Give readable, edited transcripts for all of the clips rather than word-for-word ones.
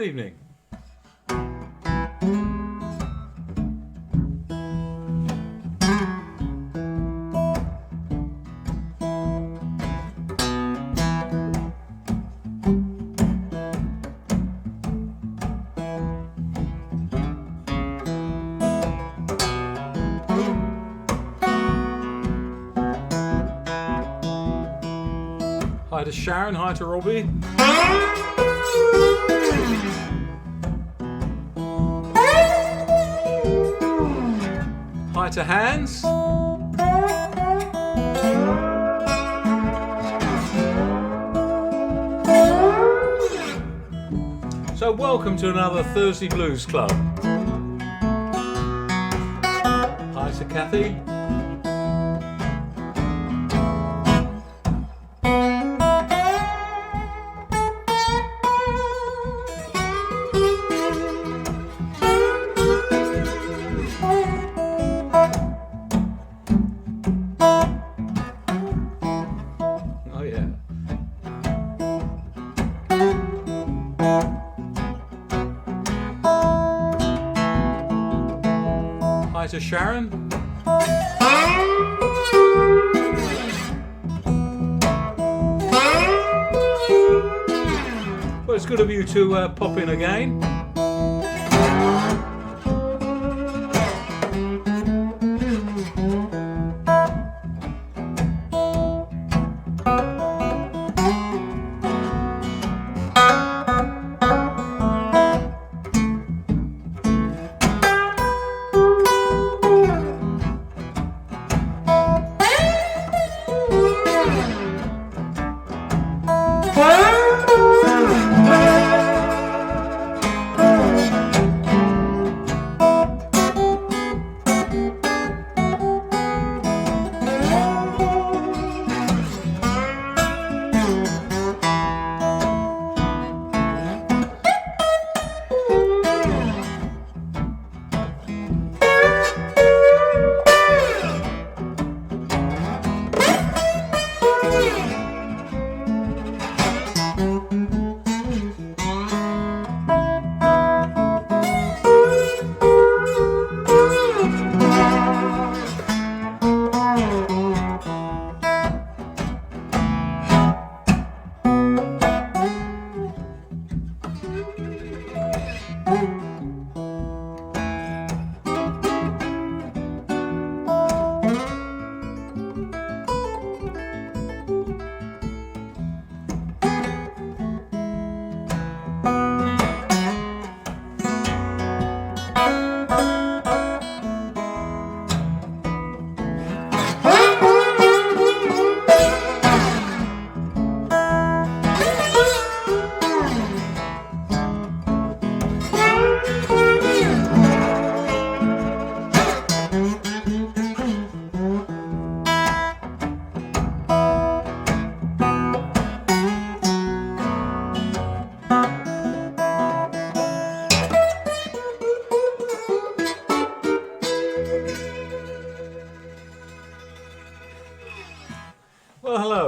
evening. Hi to Sharon, hi to Robbie. Hi to Hans. So welcome to another Thursday Blues Club. Hi to Kathy. To Sharon. Well, it's good of you to pop in again.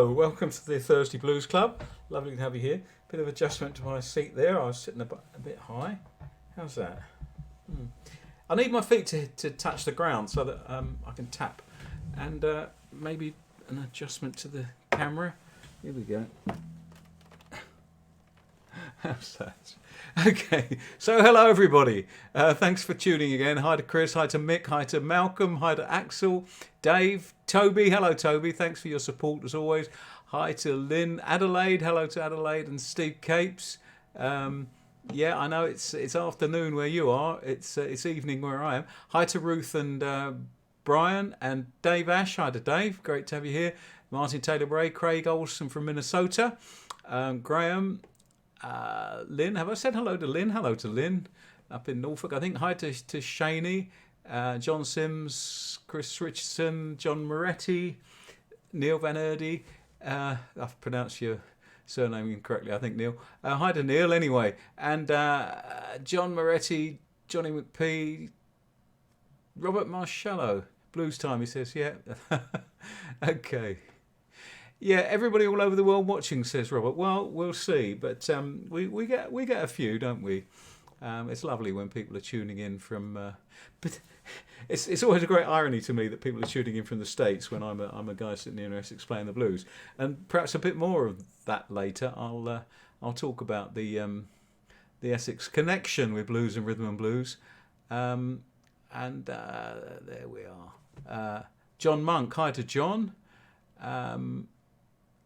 Welcome to the Thursday Blues Club. Lovely to have you here. Bit of adjustment to my seat there. I was sitting a bit high. How's that? I need my feet to touch the ground so that I can tap. And maybe an adjustment to the camera. Here we go. How's that? Okay, so hello everybody. Thanks for tuning again. Hi to Chris, hi to Mick, hi to Malcolm, hi to Axel, Dave, Toby. Hello Toby, thanks for your support as always. Hi to Lynn, Adelaide. Hello to Adelaide and Steve Capes. Yeah, I know it's afternoon where you are. It's evening where I am. Hi to Ruth and Brian and Dave Ash. Hi to Dave. Great to have you here. Martin Taylor Bray, Craig Olson from Minnesota. Graham, Lynn. Have I said hello to Lynn? Hello to Lynn up in Norfolk. I think hi to Shaney, John Sims, Chris Richardson, John Moretti, Neil Van Erde. I've pronounced your surname incorrectly, I think, Neil. Hi to Neil, anyway. And John Moretti, Johnny McPhee, Robert Marshall. Blues time, he says, yeah. Okay. Yeah, everybody all over the world watching, says Robert. Well, we'll see, but we get a few, don't we? It's lovely when people are tuning in from. But it's always a great irony to me that people are tuning in from the States when I'm a guy sitting here in Essex playing the blues, and perhaps a bit more of that later. I'll talk about the Essex connection with blues and rhythm and blues, and there we are. John Monk, hi to John.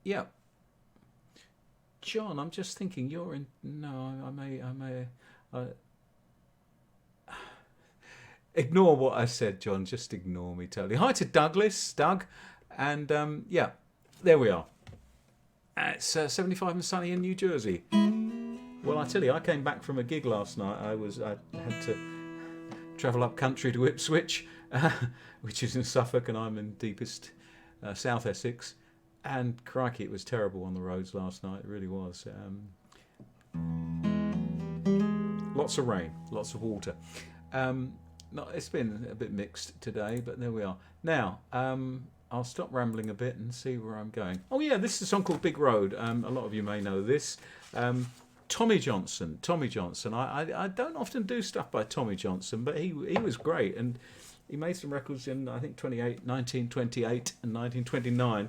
Yeah, John. I'm just thinking you're in. No, I may. Ignore what I said, John. Just ignore me totally. Hi to Doug, and yeah, there we are. It's 75 and sunny in New Jersey. Well, I tell you, I came back from a gig last night. I had to travel up country to Ipswich, which is in Suffolk, and I'm in deepest South Essex. And crikey, it was terrible on the roads last night. It really was. Lots of rain, lots of water. It's been a bit mixed today, but there we are. Now, I'll stop rambling a bit and see where I'm going. Oh yeah, this is a song called Big Road. A lot of you may know this. Tommy Johnson. I don't often do stuff by Tommy Johnson, but he was great, and he made some records in, I think, 1928 and 1929.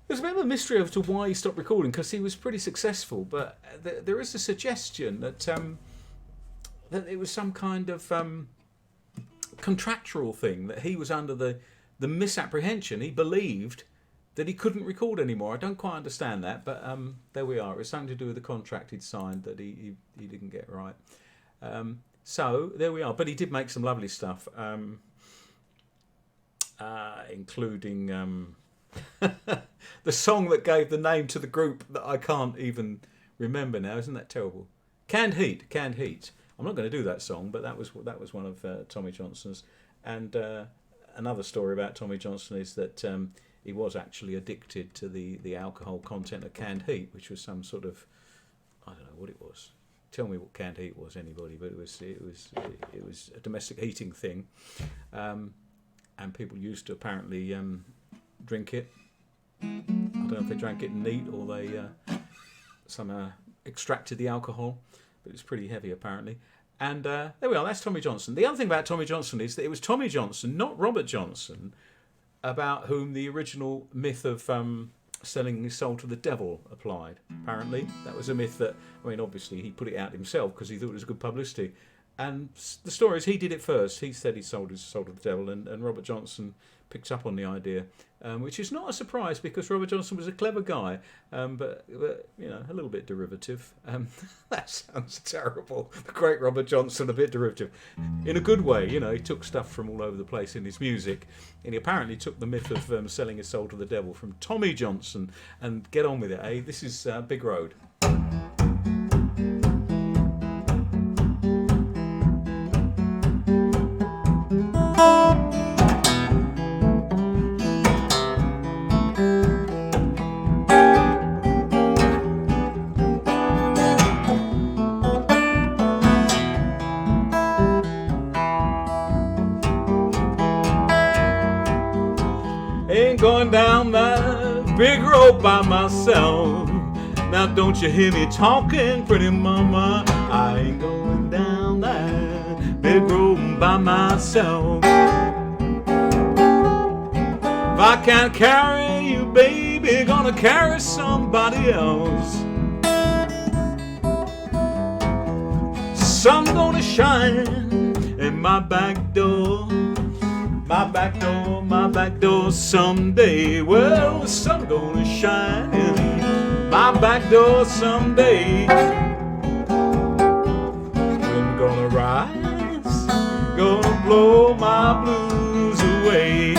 There's a bit of a mystery as to why he stopped recording, because he was pretty successful, but there is a suggestion that it was some kind of contractual thing, that he was under the misapprehension. He believed that he couldn't record anymore. I don't quite understand that, but there we are. It was something to do with the contract he'd signed that he didn't get right. So there we are. But he did make some lovely stuff, including the song that gave the name to the group that I can't even remember now. Isn't that terrible? Canned Heat. I'm not going to do that song, but that was one of Tommy Johnson's. And another story about Tommy Johnson is that he was actually addicted to the alcohol content of Canned Heat, which was some sort of, I don't know what it was. Tell me what Canned Heat was, anybody? But it was a domestic heating thing, and people used to apparently drink it. I don't know if they drank it neat or they somehow extracted the alcohol, but it's pretty heavy apparently. And there we are, that's Tommy Johnson. The other thing about Tommy Johnson is that it was Tommy Johnson, not Robert Johnson, about whom the original myth of selling his soul to the devil applied. Apparently, that was a myth that, I mean, obviously he put it out himself because he thought it was good publicity. And the story is he did it first. He said he sold his soul to the devil, and Robert Johnson picked up on the idea, which is not a surprise because Robert Johnson was a clever guy, but you know, a little bit derivative. That sounds terrible. The great Robert Johnson, a bit derivative, in a good way. You know, he took stuff from all over the place in his music, and he apparently took the myth of selling his soul to the devil from Tommy Johnson. And get on with it, eh? This is Big Road. Going down that big road by myself. Now don't you hear me talking, pretty mama? I ain't going down that big road by myself. If I can't carry you, baby, gonna carry somebody else. Sun gonna shine in my back door. My back door someday. Well, the sun gonna shine in my back door someday. Wind gonna rise, gonna blow my blues away.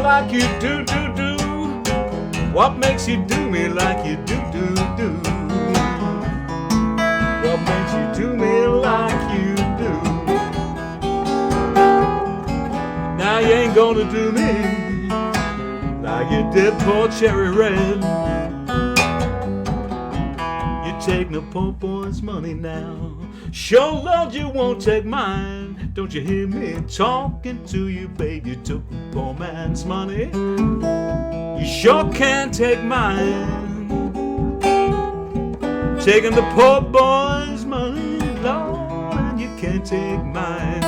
like you do, do, do? What makes you do me like you do, do, do? What makes you do me like you do? Now you ain't gonna do me like you did poor Cherry Red. You take the poor boy's money now. Sure, Lord, you won't take mine. Don't you hear me talking to you, babe? You took the poor man's money. You sure can't take mine. Taking the poor boy's money, Lord, and you can't take mine.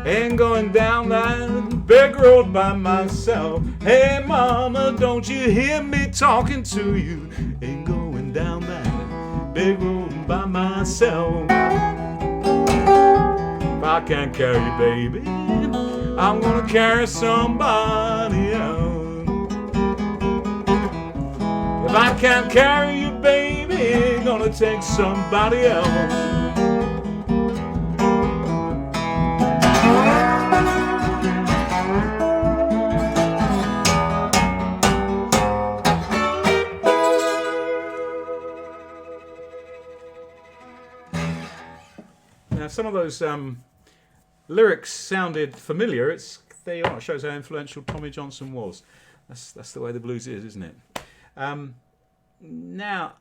Ain't going down that big road by myself. Hey mama, don't you hear me talking to you? Ain't going down that big road by myself. If I can't carry you, baby, I'm gonna carry somebody else. If I can't carry you, baby, gonna take somebody else. Now, some of those lyrics sounded familiar. There you are. It shows how influential Tommy Johnson was. That's the way the blues is, isn't it? Now,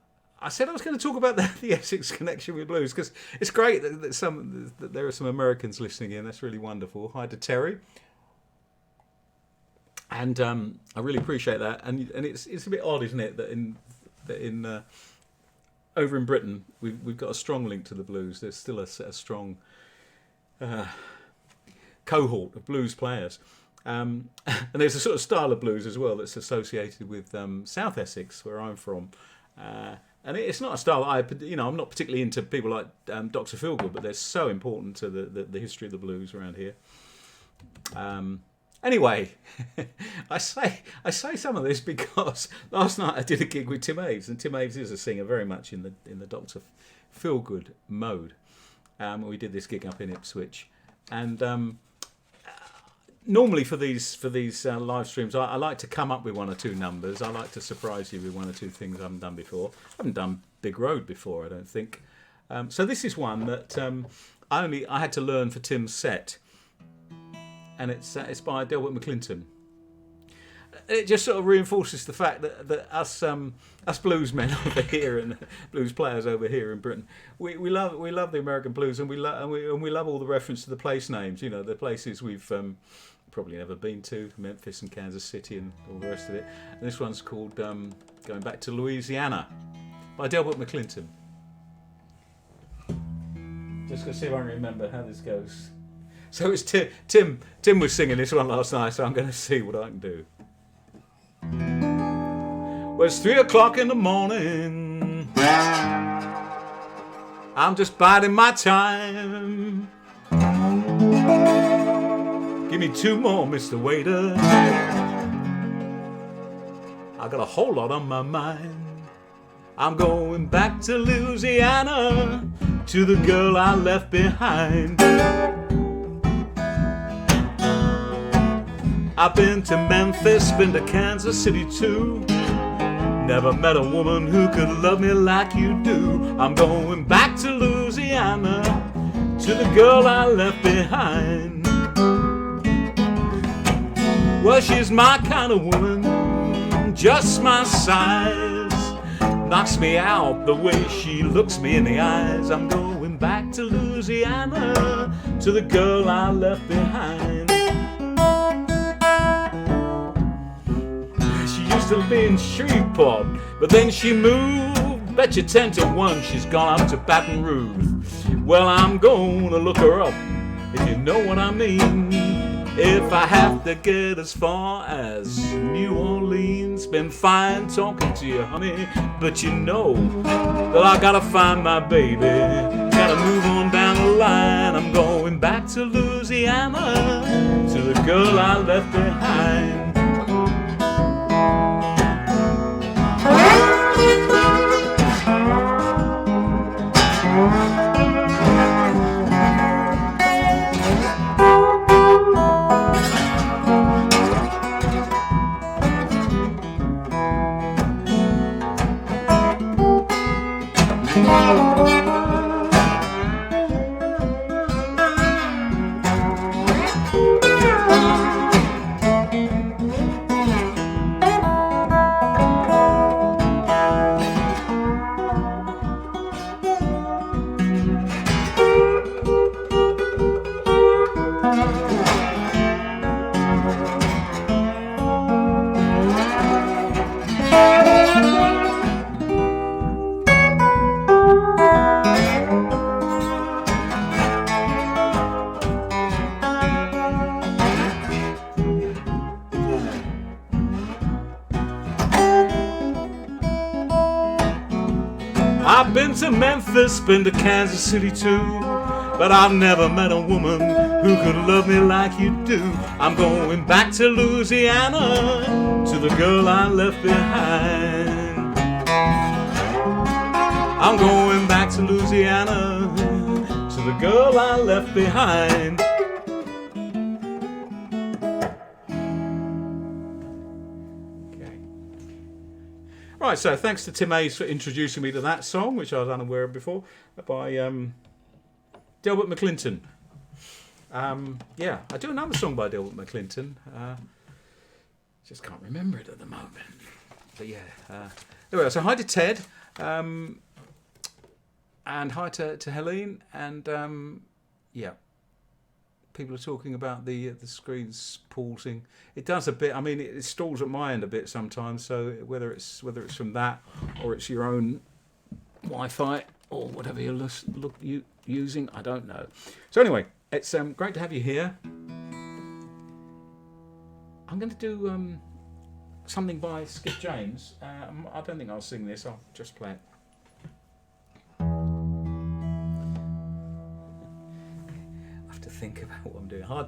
I said I was going to talk about the Essex connection with blues because it's great that there are some Americans listening in. That's really wonderful. Hi to Terry. And I really appreciate that. And it's a bit odd, isn't it, that in over in Britain, we've got a strong link to the blues. There's still a strong cohort of blues players. And there's a sort of style of blues as well that's associated with South Essex, where I'm from. And it's not a style I'm not particularly into people like Dr. Feelgood, but they're so important to the history of the blues around here. Anyway, I say some of this because last night I did a gig with Tim Aves, and Tim Aves is a singer very much in the Dr. Feelgood mode. We did this gig up in Ipswich, and normally for these live streams, I like to come up with one or two numbers. I like to surprise you with one or two things I haven't done before. I haven't done Big Road before, I don't think. So this is one that I had to learn for Tim's set. And it's by Delbert McClinton. It just sort of reinforces the fact that us bluesmen over here and blues players over here in Britain, we love the American blues, and we love all the reference to the place names. You know, the places we've probably never been to, Memphis and Kansas City and all the rest of it. And this one's called Going Back to Louisiana by Delbert McClinton. Just gonna see if I can remember how this goes. So it's Tim was singing this one last night, so I'm going to see what I can do. Well, it's 3 o'clock in the morning. I'm just biding my time. Give me 2 more, Mr. Waiter. I got a whole lot on my mind. I'm going back to Louisiana, to the girl I left behind. I've been to Memphis, been to Kansas City too. Never met a woman who could love me like you do. I'm going back to Louisiana, to the girl I left behind. Well, she's my kind of woman, just my size. Knocks me out the way she looks me in the eyes. I'm going back to Louisiana. Louisiana to the girl I left behind. She used to be in Shreveport, but then she moved. Bet you 10 to 1 she's gone up to Baton Rouge. Well, I'm gonna look her up, if you know what I mean. If I have to get as far as New Orleans, been fine talking to you, honey, but you know that I gotta find my baby. Gotta move on down the line. I'm going back to Louisiana to the girl I left behind. I've been to Memphis, been to Kansas City too, but I've never met a woman who could love me like you do. I'm going back to Louisiana to the girl I left behind. I'm going back to Louisiana to the girl I left behind. Right, so thanks to Tim Hayes for introducing me to that song, which I was unaware of before, by Delbert McClinton. Yeah, I do another song by Delbert McClinton. Just can't remember it at the moment. But yeah, anyway, so hi to Ted, and hi to Helene, and yeah. People are talking about the screens pausing. It does a bit. I mean, it stalls at my end a bit sometimes. So whether it's from that or it's your own Wi-Fi or whatever you're using, I don't know. So anyway, it's great to have you here. I'm going to do something by Skip James. I don't think I'll sing this. I'll just play it. Think about what I'm doing. Hard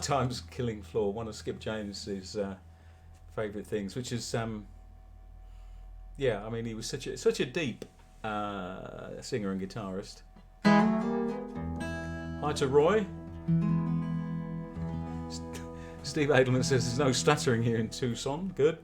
Times Killing Floor, one of Skip James's favourite things, which is yeah, I mean, he was such a deep singer and guitarist. Hi to Roy. Steve Edelman says there's no stuttering here in Tucson. Good.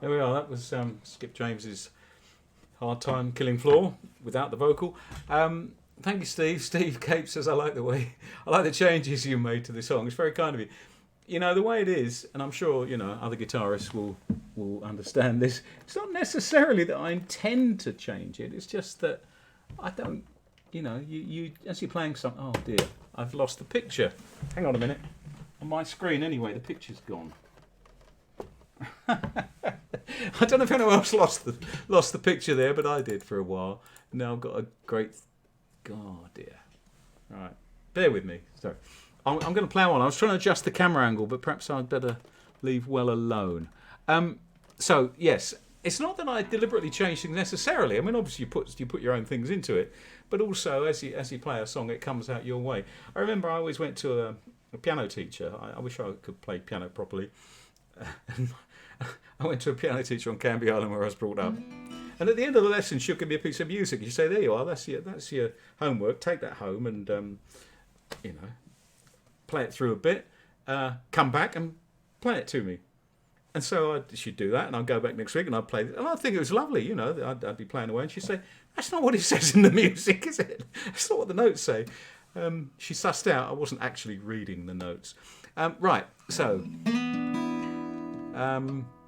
There we are. That was Skip James's Hard Time Killing Floor without the vocal. Thank you, Steve. Steve Cape says, I like the changes you made to the song. It's very kind of you. You know, the way it is, and I'm sure, you know, other guitarists will understand this, it's not necessarily that I intend to change it. It's just that I don't, you know, you as you're playing something, oh dear, I've lost the picture. Hang on a minute. On my screen anyway, the picture's gone. I don't know if anyone else lost the picture there, but I did for a while. Now I've got a great... Oh dear. Right, bear with me. Sorry. I'm going to plough on. I was trying to adjust the camera angle, but perhaps I'd better leave well alone. So yes, it's not that I deliberately changed things necessarily. I mean, obviously you put your own things into it, but also as you play a song, it comes out your way. I remember I always went to a piano teacher. I wish I could play piano properly. I went to a piano teacher on Canby Island where I was brought up. And at the end of the lesson, she'll give me a piece of music. You say, there you are, that's your homework. Take that home and, you know, play it through a bit. Come back and play it to me. And so she'd do that, and I'd go back next week and I'd play it. And I'd think it was lovely, you know. I'd be playing away, and she'd say, that's not what it says in the music, is it? That's not what the notes say. She sussed out I wasn't actually reading the notes. Right, so...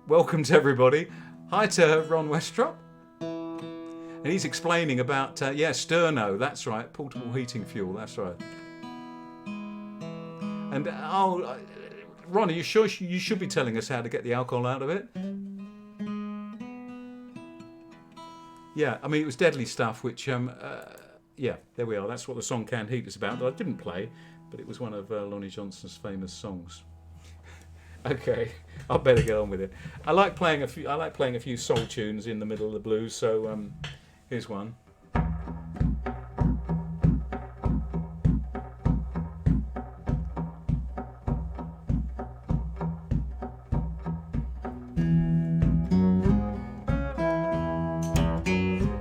welcome to everybody. Hi to Ron Westrop. And he's explaining about, Sterno, that's right, portable heating fuel, that's right. And, Ron, are you sure you should be telling us how to get the alcohol out of it? Yeah, I mean, it was deadly stuff, which, yeah, there we are. That's what the song Canned Heat is about, that I didn't play, but it was one of Lonnie Johnson's famous songs. Okay, I'll better get on with it. I like playing a few soul tunes in the middle of the blues, so here's one.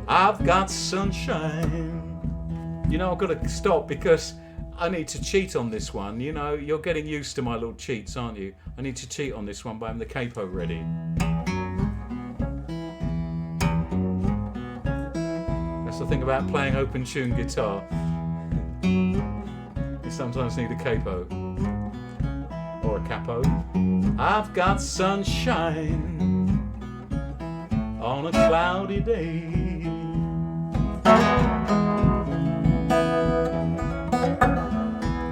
I've got sunshine. You know, I've got to stop because I need to cheat on this one. You know, you're getting used to my little cheats, aren't you? I need to cheat on this one by having the capo ready. That's the thing about playing open tune guitar. You sometimes need a capo. Or a capo. I've got sunshine on a cloudy day.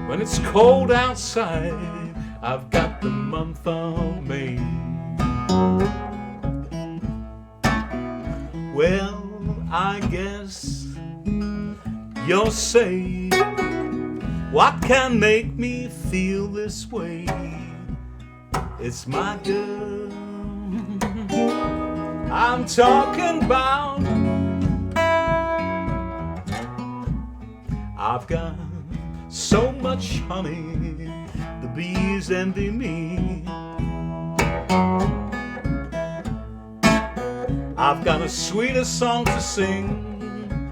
When it's cold outside, I've got the month of May. Well, I guess you'll say, what can make me feel this way? It's my girl I'm talking about. I've got so much honey, the bees envy me. I've got a sweeter song to sing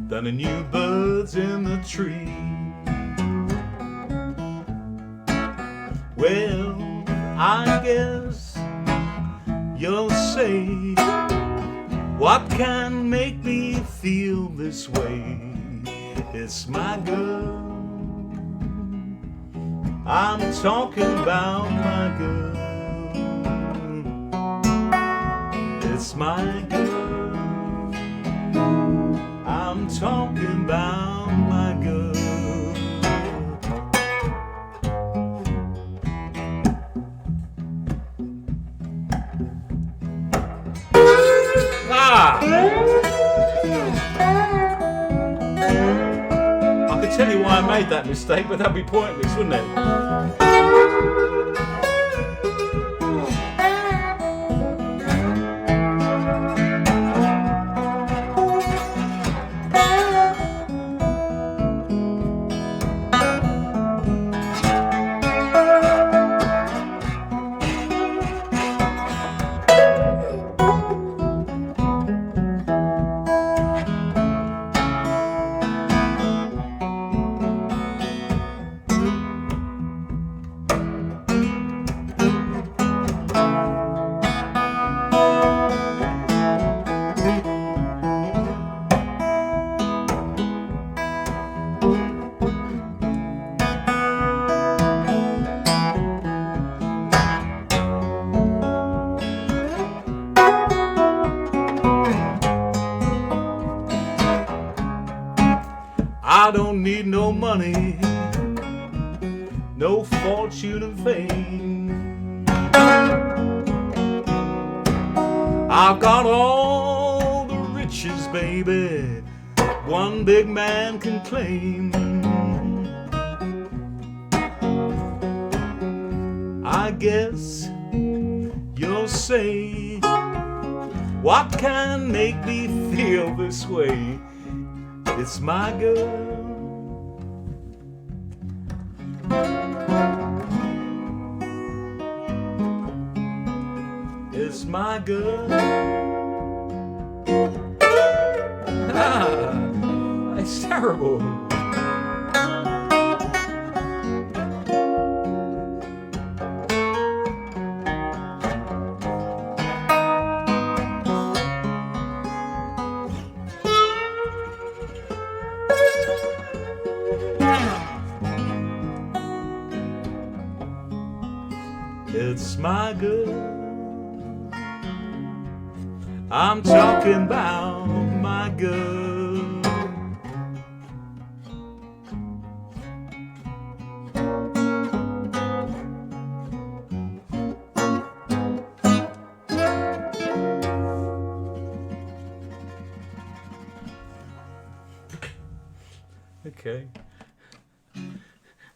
than the new birds in the tree. Well, I guess you'll say, what can make me feel this way? It's my girl I'm talking about my girl. It's my girl. I'm talking about my girl. I could tell you why I made that mistake, but that'd be pointless, wouldn't it? I don't need no money, no fortune and fame. I've got all the riches, baby, one big man can claim. I guess you'll say, what can make me feel this way? It's my girl. It's my girl. It's terrible. It's my girl. I'm talking about my girl. Okay.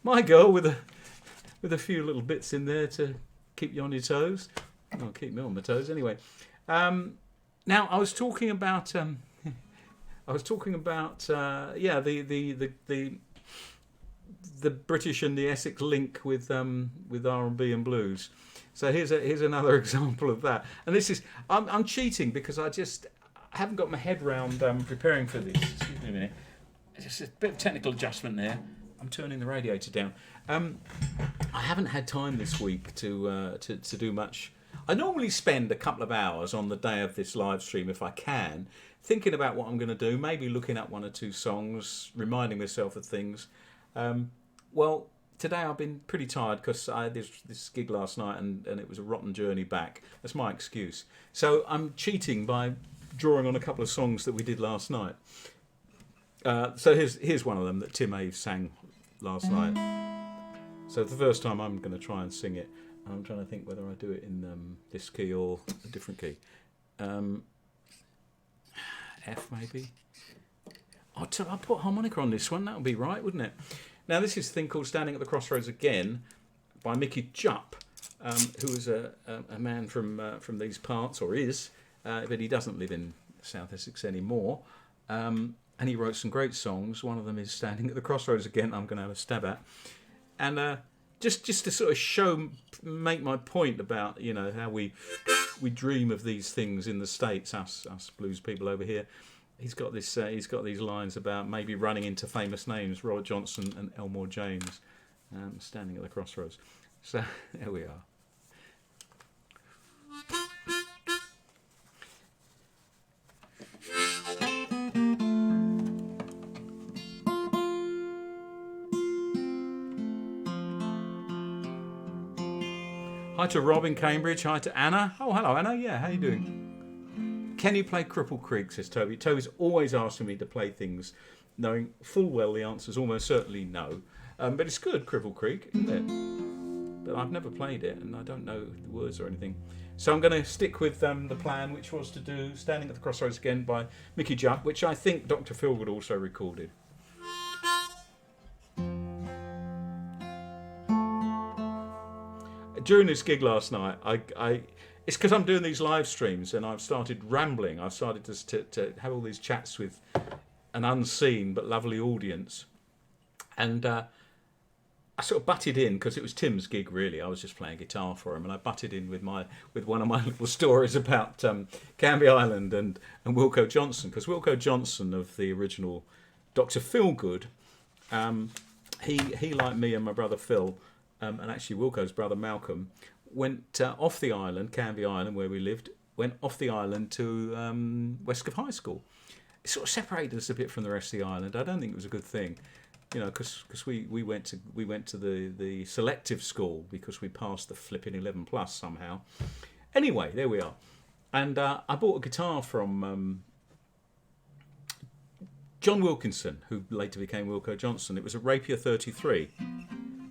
My girl with a few little bits in there to keep you on your toes. Well, keep me on my toes anyway. Now I was talking about the British and the Essex link with R&B and blues. So here's another example of that. And this is I'm cheating because I haven't got my head round preparing for this. Excuse me a minute. Just a bit of technical adjustment there. I'm turning the radiator down. I haven't had time this week to do much. I normally spend a couple of hours on the day of this live stream, if I can, thinking about what I'm going to do, maybe looking up one or two songs, reminding myself of things. Well, today I've been pretty tired because I had this gig last night and it was a rotten journey back. That's my excuse. So I'm cheating by drawing on a couple of songs that we did last night. So here's one of them that Tim Aves sang last night. So the first time I'm going to try and sing it. I'm trying to think whether I do it in this key or a different key. F maybe. I'll put harmonica on this one. That would be right, wouldn't it? Now this is a thing called "Standing at the Crossroads Again" by Mickey Jupp, who is a man from these parts, or is, but he doesn't live in South Essex anymore. And he wrote some great songs. One of them is "Standing at the Crossroads Again." I'm going to have a stab at, and just to sort of make my point about how we dream of these things in the States, us blues people over here. He's got these lines about maybe running into famous names, Robert Johnson and Elmore James, standing at the crossroads. So there we are. Hi to Rob in Cambridge. Hi to Anna. Oh, hello, Anna. Yeah, how you doing? Can you play Cripple Creek, says Toby. Toby's always asking me to play things knowing full well the answer's almost certainly no. But it's good, Cripple Creek, isn't it? But I've never played it and I don't know the words or anything. So I'm going to stick with the plan, which was to do Standing at the Crossroads Again by Mickey Jupp, which I think Dr. Philgood also recorded. During this gig last night, it's because I'm doing these live streams and I've started rambling. I've started to have all these chats with an unseen but lovely audience. And I sort of butted in because it was Tim's gig, really. I was just playing guitar for him, and I butted in with one of my little stories about Canby Island and Wilko Johnson, because Wilko Johnson of the original Dr. Philgood, he like me and my brother Phil, and actually Wilko's brother Malcolm, went off the island, Canby Island, where we lived, went off the island to Westcliff High School. It sort of separated us a bit from the rest of the island. I don't think it was a good thing, you know, because we went to the selective school because we passed the flipping 11 plus somehow. Anyway, there we are, and I bought a guitar from John Wilkinson, who later became Wilko Johnson. It was a Rapier 33.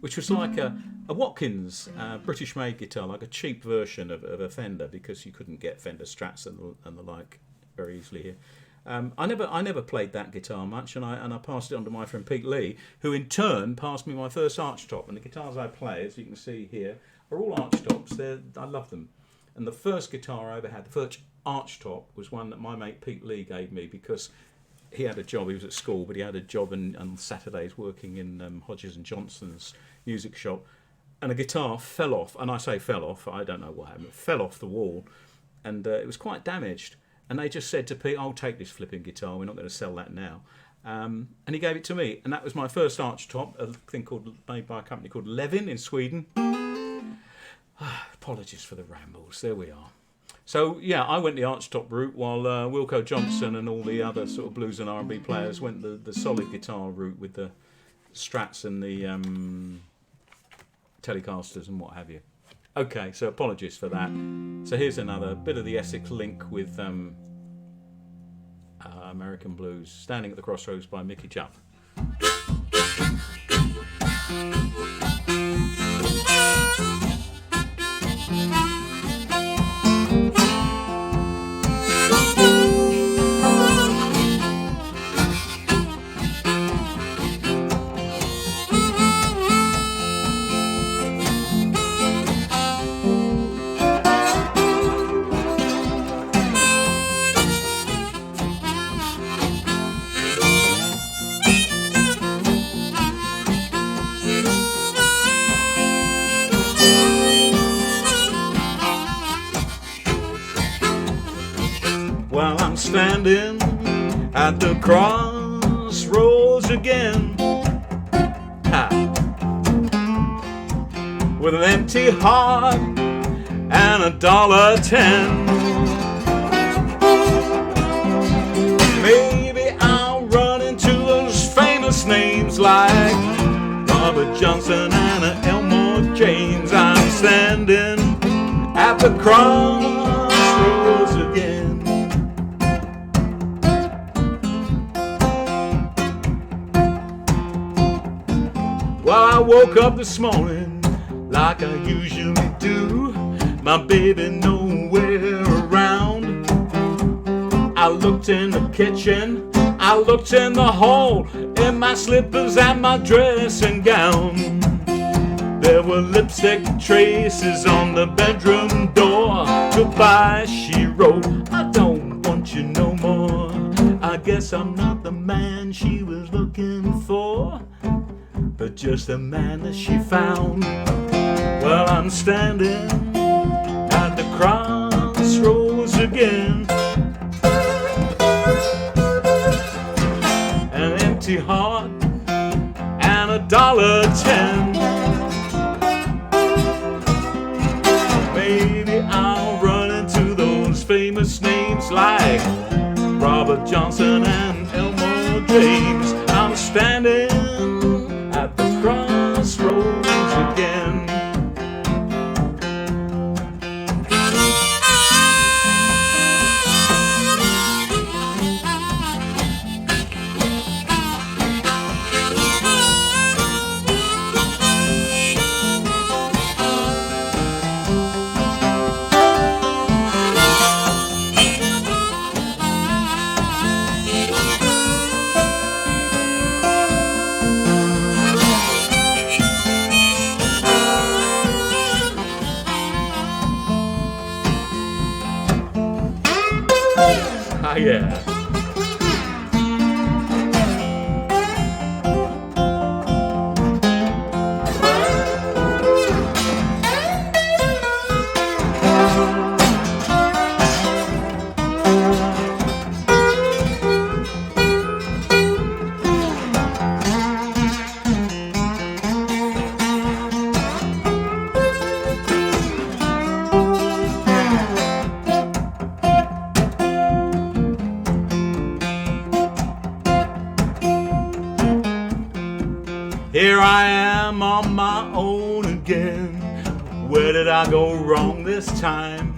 Which was like a Watkins British-made guitar, like a cheap version of a Fender, because you couldn't get Fender Strats and the like very easily here. I never played that guitar much, and I passed it on to my friend Pete Lee, who in turn passed me my first archtop. And the guitars I play, as you can see here, are all archtops. I love them. And the first guitar I ever had, the first archtop, was one that my mate Pete Lee gave me because he had a job. He was at school, but he had a job on Saturdays working in Hodges and Johnson's music shop, and a guitar fell off. And I say fell off, I don't know what happened. It fell off the wall, and it was quite damaged. And they just said to Pete, "I'll take this flipping guitar. We're not going to sell that now." And he gave it to me, and that was my first archtop, a thing made by a company called Levin in Sweden. Apologies for the rambles. There we are. So yeah, I went the archtop route, while Wilko Johnson and all the other sort of blues and R&B players went the solid guitar route with the Strats and the Telecasters and what have you. Okay, so apologies for that. So here's another bit of the Essex link with American blues, Standing at the Crossroads by Mickey Jupp. Standing at the crossroads again, with an empty heart and $1.10. Maybe I'll run into those famous names like Robert Johnson and Elmore James. I'm standing at the crossroads again. Well, I woke up this morning like I usually do, my baby nowhere around. I looked in the kitchen, I looked in the hall, in my slippers and my dressing gown. There were lipstick traces on the bedroom door. Goodbye, she wrote, I don't want you no more. I guess I'm not the man she was looking for, but just the man that she found. Well, I'm standing at the crossroads again, an empty heart and $1.10. Maybe I'll run into those famous names like Robert Johnson and Elmore James. I'm standing at the crossroads again. yeah. Here I am on my own again. Where did I go wrong this time?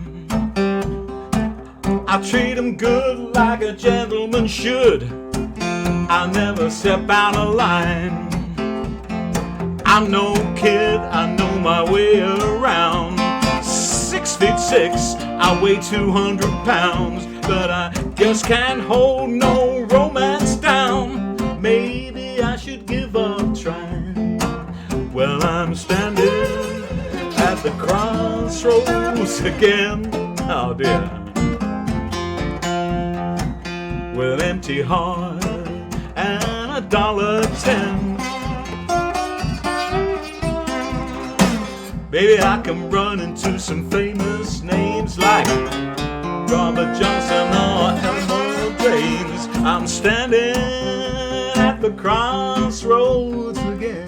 I treat him good like a gentleman should. I never step out of line. I'm no kid, I know my way around. 6'6", I weigh 200 pounds, but I just can't hold no romance down. Maybe I should give up trying. Well, I'm standing at the crossroads again. Oh dear. With empty heart and $1.10. Maybe I can run into some famous names like Robert Johnson or Elmo James. I'm standing at the crossroads again.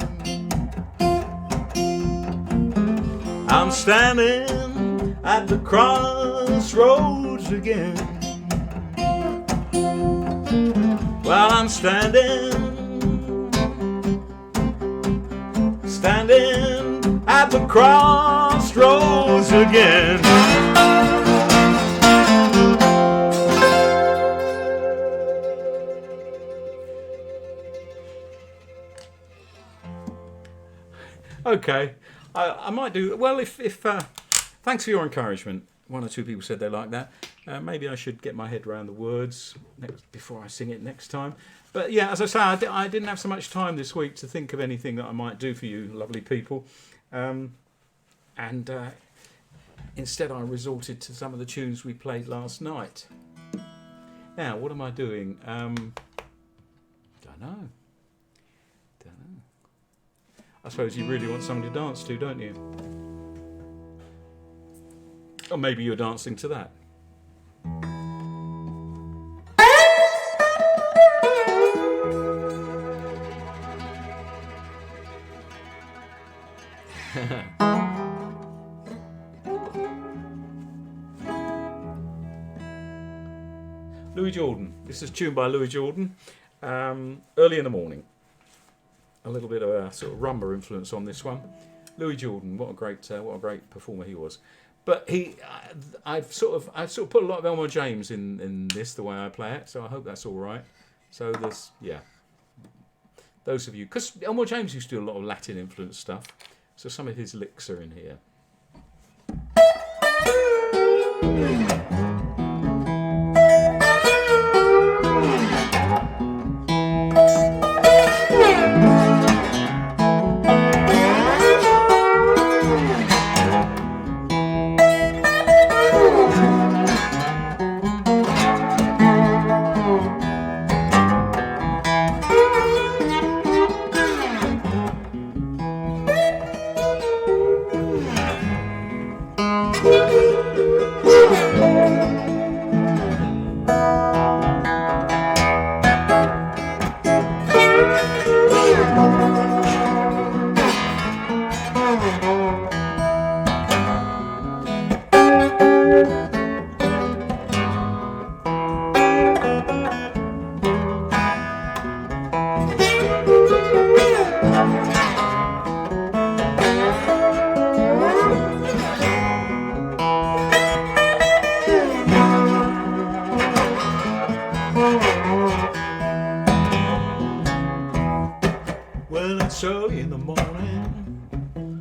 I'm standing at the crossroads again. Well, I'm standing at the crossroads again. Okay, I might do well if thanks for your encouragement. One or two people said they like that. Maybe I should get my head around the words before I sing it next time. But yeah, as I say, I didn't have so much time this week to think of anything that I might do for you lovely people. Instead I resorted to some of the tunes we played last night. Now, what am I doing? Don't know. I suppose you really want something to dance to, don't you? Or maybe you're dancing to that. Louis Jordan. This is tuned by Louis Jordan. Early in the morning. A little bit of a sort of rumba influence on this one. Louis Jordan, what a great performer he was. But I've sort of put a lot of Elmo James in this, the way I play it. So I hope that's all right. So there's those of you, because Elmo James used to do a lot of Latin influence stuff. So some of his licks are in here.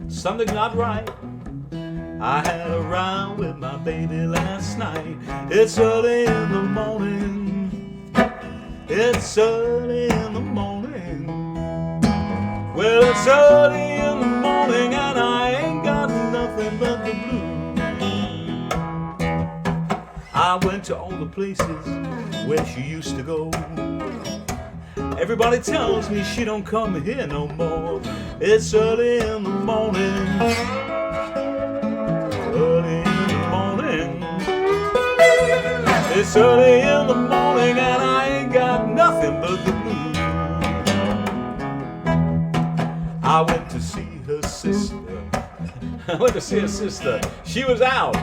Something not right. I had a round with my baby last night. It's early in the morning. It's early in the morning. Well, it's early in the morning and I ain't got nothing but the blues. I went to all the places where she used to go. Everybody tells me she don't come here no more. It's early in the morning. Early in the morning. It's early in the morning and I ain't got nothing but the blues. I went to see her sister. I went to see her sister. She was out.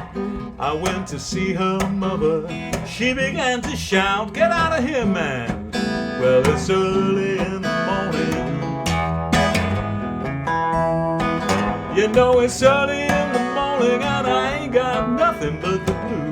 I went to see her mother. She began to shout, "Get out of here, man." Well, it's early in the morning. You know it's early in the morning and I ain't got nothing but the blues.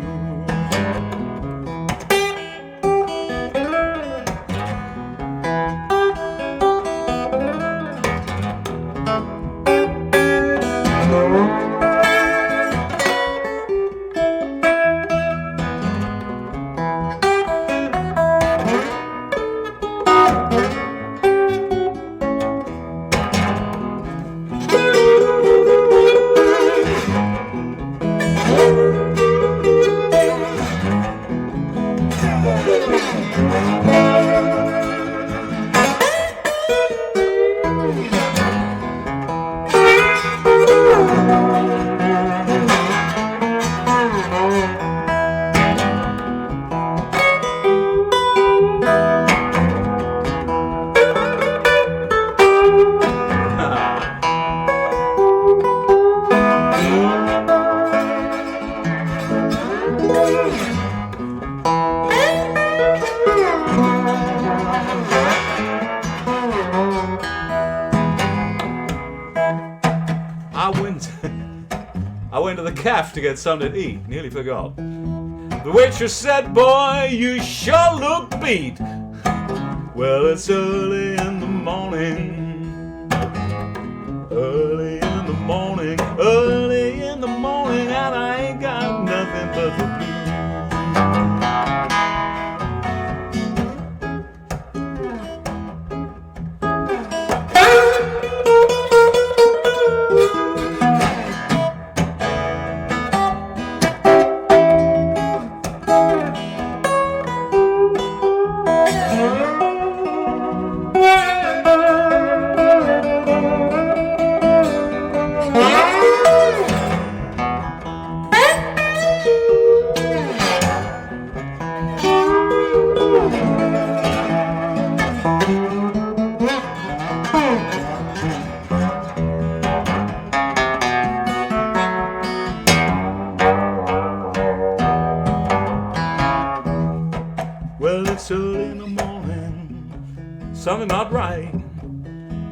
I went to the cafe to get something to eat. Nearly forgot. The waitress said, "Boy, you sure look beat." Well, it's early in the morning. Early in the morning. Early in the morning, and I ain't got nothing but the blues. Well, it's early in the morning, something not right.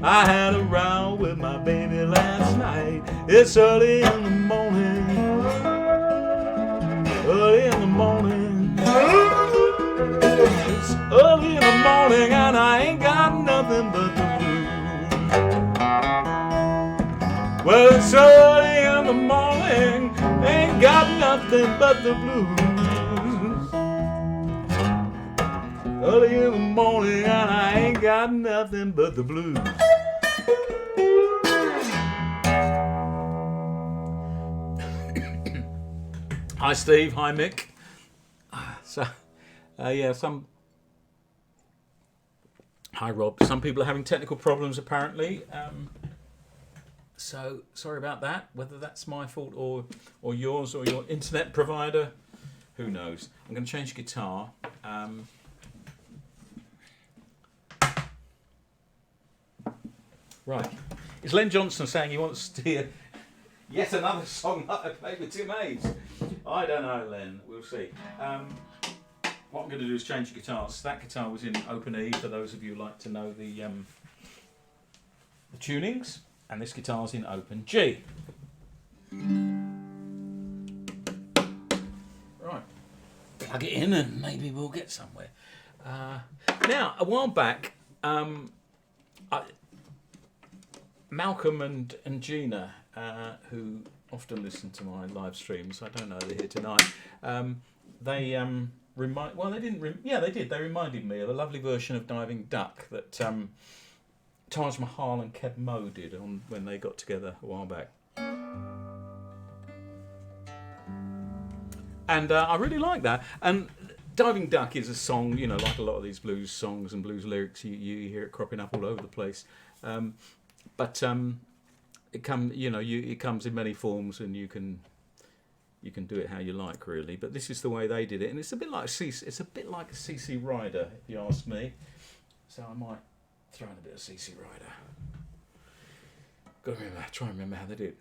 I had a row with my baby last night. It's early in the morning, early in the morning. It's early in the morning and I ain't got nothing but the blues. Well, it's early in the morning, ain't got nothing but the blues. Early in the morning and I ain't got nothing but the blues. Hi Steve, hi Mick. Hi Rob. Some people are having technical problems apparently. So sorry about that. Whether that's my fault or yours or your internet provider, who knows. I'm going to change guitar. Right. It's Len Johnson saying he wants to hear yet another song that I played with Tim Hayes. I don't know, Len. We'll see. What I'm going to do is change guitars. That guitar was in open E, for those of you who like to know the tunings. And this guitar's in open G. Right. Plug it in and maybe we'll get somewhere. Now, a while back, Malcolm and Gina, who often listen to my live streams, I don't know they're here tonight. They did. They reminded me of a lovely version of Diving Duck that Taj Mahal and Keb Mo did when they got together a while back. And I really like that. And Diving Duck is a song, you know, like a lot of these blues songs and blues lyrics, you hear it cropping up all over the place. But it comes in many forms, and you can do it how you like, really. But this is the way they did it, and it's a bit like a CC Rider, if you ask me. So I might throw in a bit of CC Rider. Got to try and remember how they did it.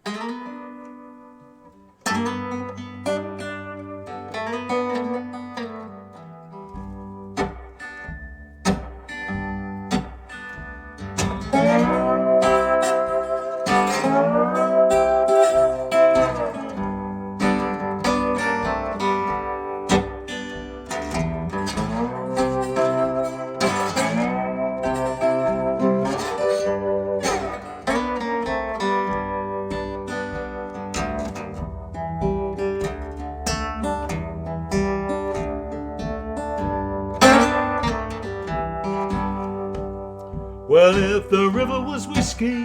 Well, if the river was whiskey,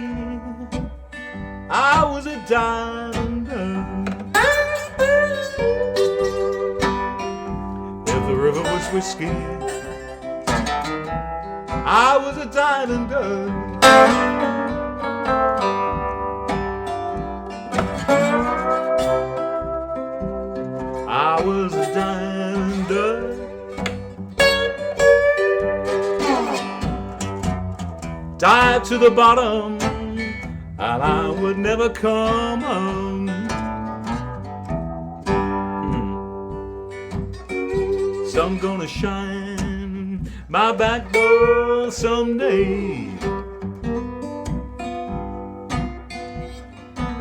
I was a diamond. If the river was whiskey, I was a diamond. I was a diamond. Dive to the bottom, and I would never come home. Sun gonna shine my back door someday.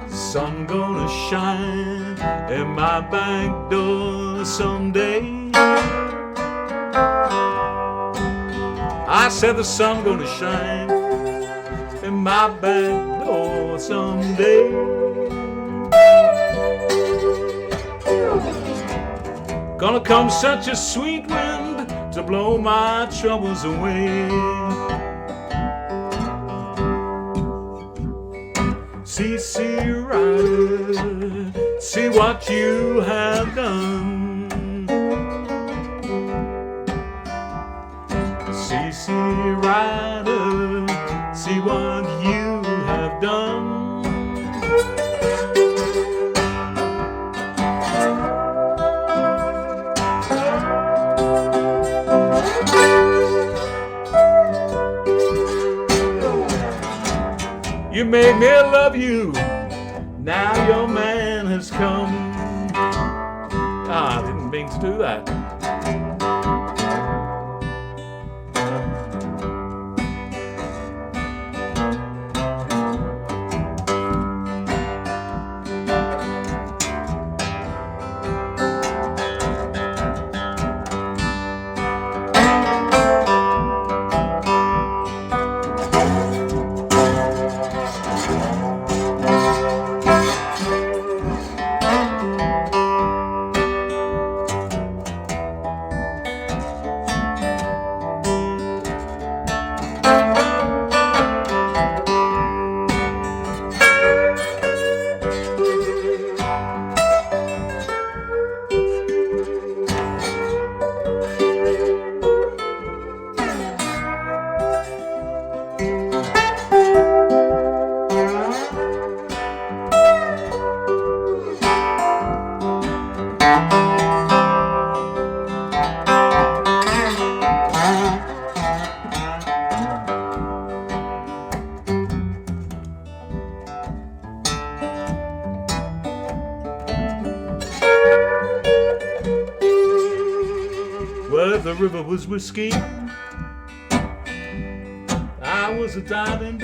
Sun gonna shine in my back door someday. I said the sun gonna shine in my back door someday. Gonna come such a sweet wind to blow my troubles away. CC Rider, see what you have done. CC Rider, see what you have done. You made me love you, now your man has come. I didn't mean to do that. Well, if the river was whiskey, I was a diamond.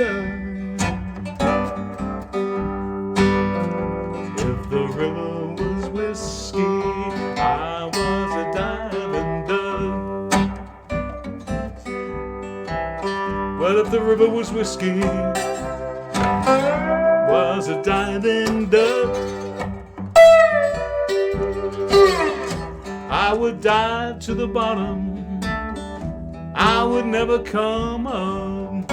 If the river was whiskey, I was a diamond. Well, if the river was whiskey, was a diamond. I would dive to the bottom, I would never come up.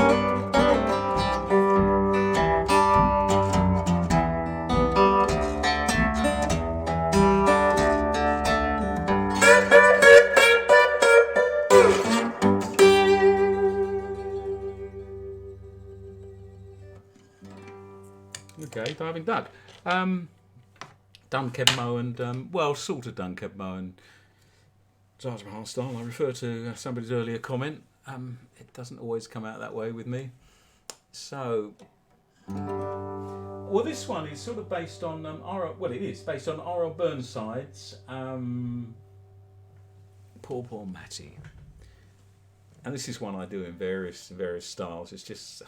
Okay, diving duck. Done Kebmo and well, sort of done Kebmo and Taj Mahal style. I refer to somebody's earlier comment. It doesn't always come out that way with me. So, well, this one is sort of based on it is based on R.L. Burnside's Poor Matty, and this is one I do in various styles. It's just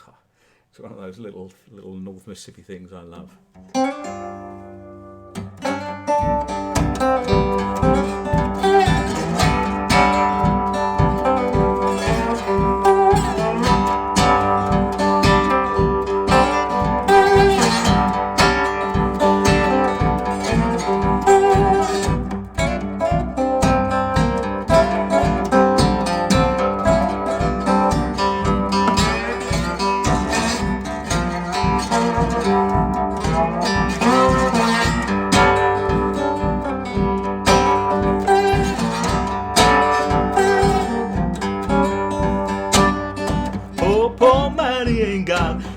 it's one of those little North Mississippi things I love.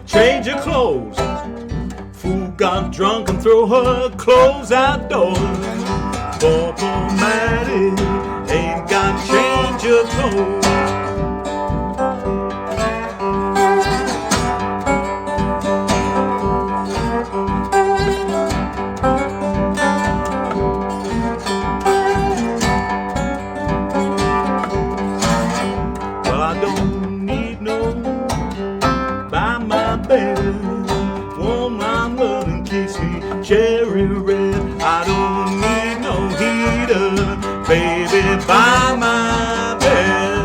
Change her clothes. Fool got drunk and throw her clothes outdoors. Poor Matty ain't got change her clothes. Well, I don't need no by my bed, warm my blood and kiss me cherry red. I don't need no heater, baby, by my bed.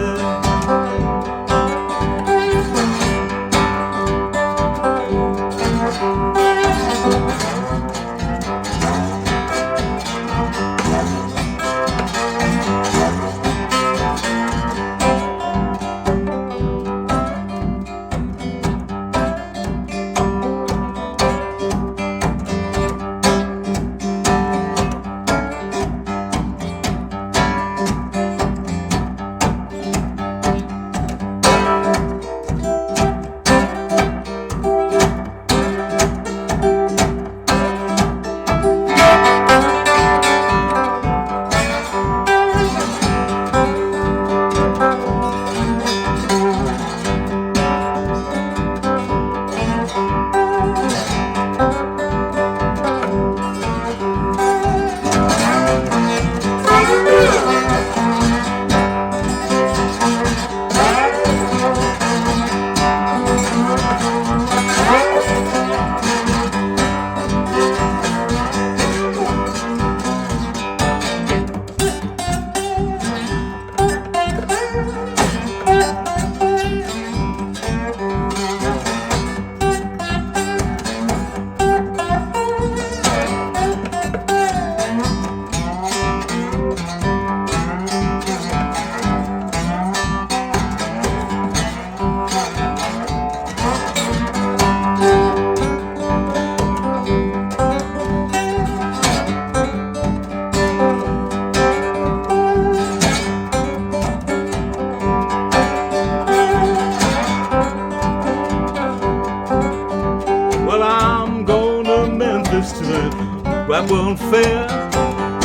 Rapwell Fair,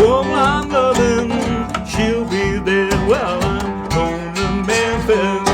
woman I'm loving, she'll be there. Well, I'm going to Memphis.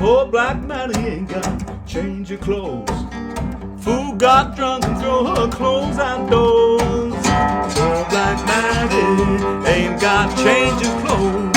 Poor black Maddie ain't got change of clothes. Fool got drunk and throw her clothes outdoors. Poor black Maddie ain't got change of clothes.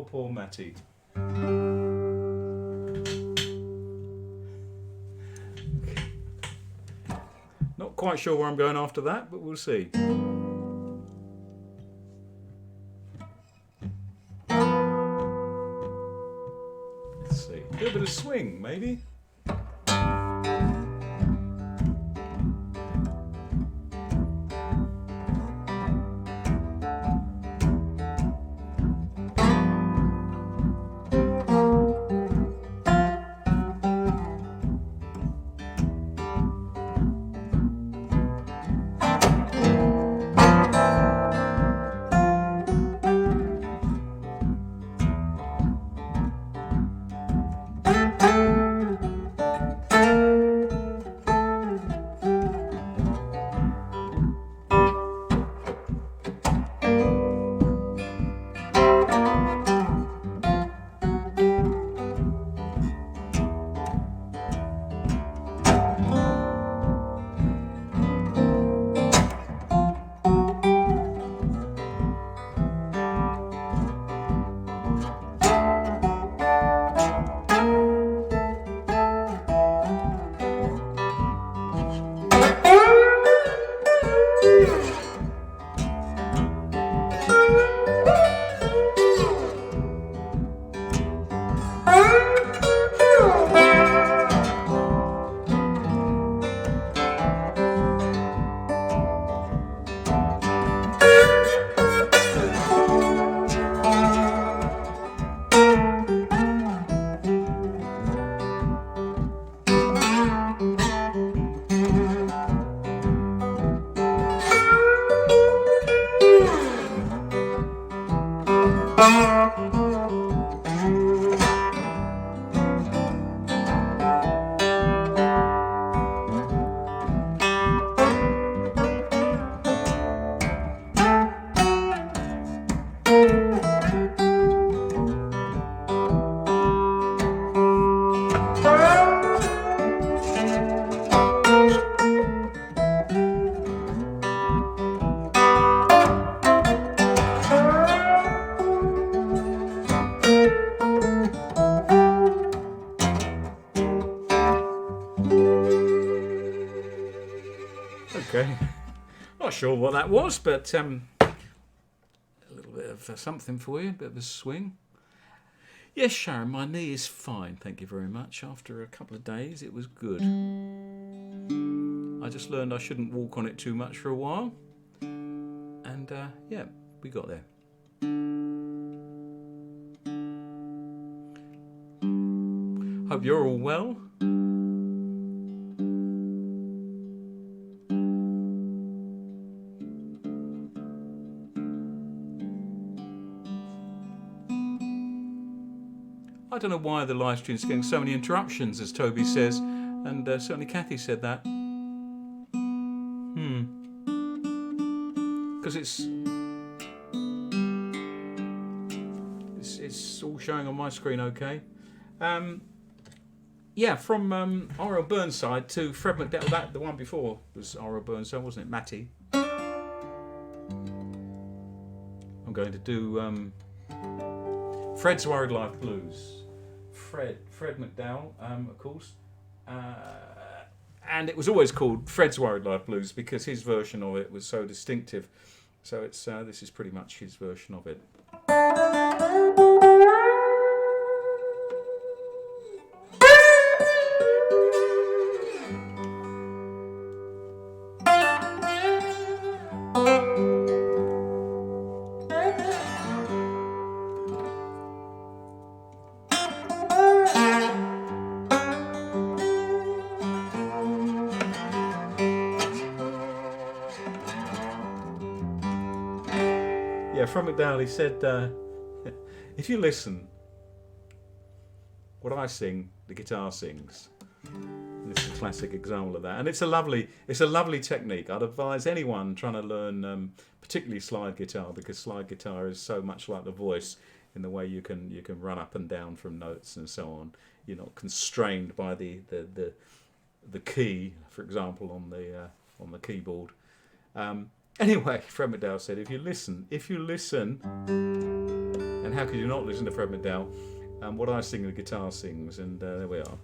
Poor Matty. Not quite sure where I'm going after that, but we'll see. Let's see. Do a bit of swing, maybe. Okay, not sure what that was, but a little bit of something for you, a bit of a swing. Yes, Sharon, my knee is fine, thank you very much. After a couple of days, it was good. I just learned I shouldn't walk on it too much for a while. And yeah, we got there. Hope you're all well. I don't know why the live stream's getting so many interruptions, as Toby says, and certainly Kathy said that. Because it's all showing on my screen okay. Yeah, from R.L. Burnside to Fred McNeill. That the one before was R.L. Burnside, wasn't it? Matty. I'm going to do Fred's Worried Life Blues. Fred McNeill, of course. And it was always called Fred's Worried Life Blues because his version of it was so distinctive. So it's this is pretty much his version of it. From McNeill, he said, if you listen, what I sing, the guitar sings. And this is a classic example of that. And it's a lovely technique. I'd advise anyone trying to learn, particularly slide guitar, because slide guitar is so much like the voice in the way you can run up and down from notes and so on. You're not constrained by the key, for example, on the keyboard. Anyway, Fred McNeill said, if you listen, and how could you not listen to Fred McNeill? What I sing, the guitar sings, and there we are.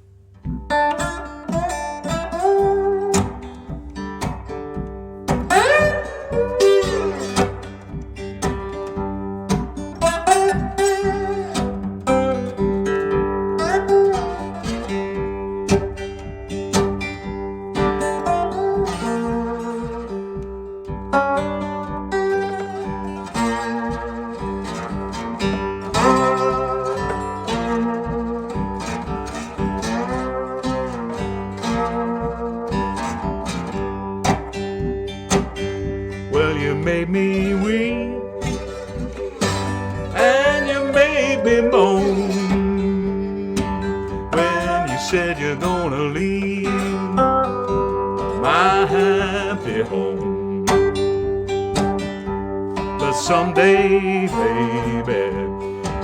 Someday, baby,